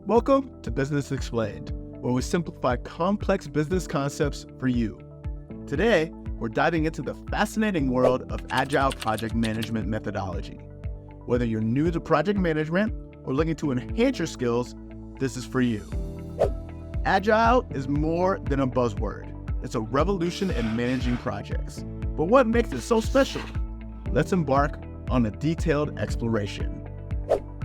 Welcome to Business Explained, where we simplify complex business concepts for you. Today, we're diving into the fascinating world of Agile Project Management methodology. Whether you're new to project management or looking to enhance your skills, this is for you. Agile is more than a buzzword. It's a revolution in managing projects. But what makes it so special? Let's embark on a detailed exploration.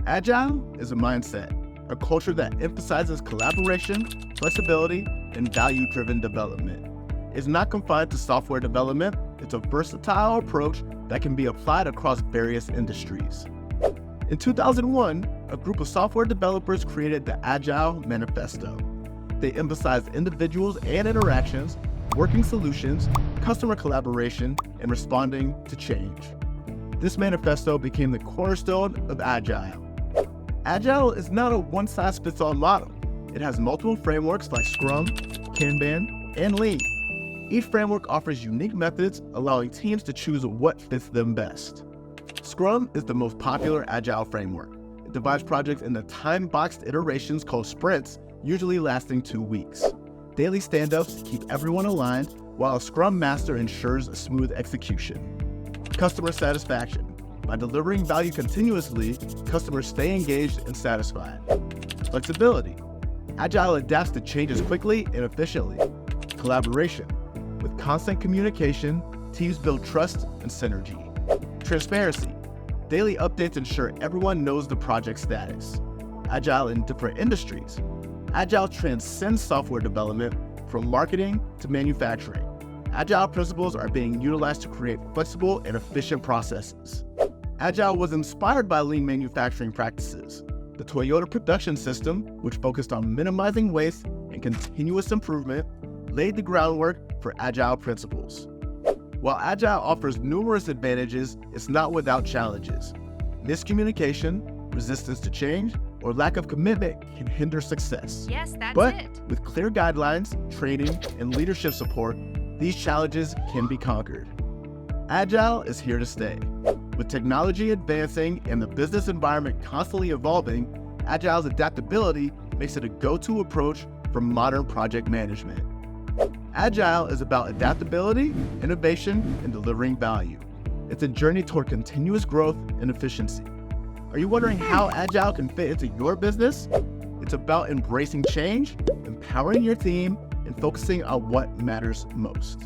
Agile is a mindset, a culture that emphasizes collaboration, flexibility, and value-driven development. It's not confined to software development. It's a versatile approach that can be applied across various industries. In 2001, a group of software developers created the Agile Manifesto. They emphasized individuals and interactions, working solutions, customer collaboration, and responding to change. This manifesto became the cornerstone of Agile. Agile is not a one-size-fits-all model. It has multiple frameworks like Scrum, Kanban, and Lean. Each framework offers unique methods, allowing teams to choose what fits them best. Scrum is the most popular Agile framework. It divides projects into time-boxed iterations called sprints, usually lasting 2 weeks. Daily stand-ups keep everyone aligned, while a Scrum Master ensures a smooth execution. Customer satisfaction. By delivering value continuously, customers stay engaged and satisfied. Flexibility. Agile adapts to changes quickly and efficiently. Collaboration. With constant communication, teams build trust and synergy. Transparency. Daily updates ensure everyone knows the project status. Agile in different industries. Agile transcends software development from marketing to manufacturing. Agile principles are being utilized to create flexible and efficient processes. Agile was inspired by lean manufacturing practices. The Toyota production system, which focused on minimizing waste and continuous improvement, laid the groundwork for Agile principles. While Agile offers numerous advantages, it's not without challenges. Miscommunication, resistance to change, or lack of commitment can hinder success. Yes, that's But it. with clear guidelines, training, and leadership support, these challenges can be conquered. Agile is here to stay. With technology advancing and the business environment constantly evolving, Agile's adaptability makes it a go-to approach for modern project management. Agile is about adaptability, innovation, and delivering value. It's a journey toward continuous growth and efficiency. Are you wondering how Agile can fit into your business? It's about embracing change, empowering your team, and focusing on what matters most.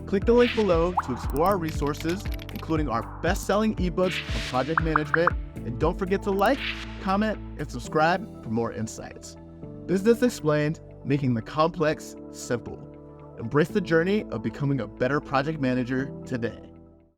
Click the link below to explore our resources, including our best-selling ebooks on project management, and don't forget to like, comment, and subscribe for more insights. Business Explained, making the complex simple. Embrace the journey of becoming a better project manager today.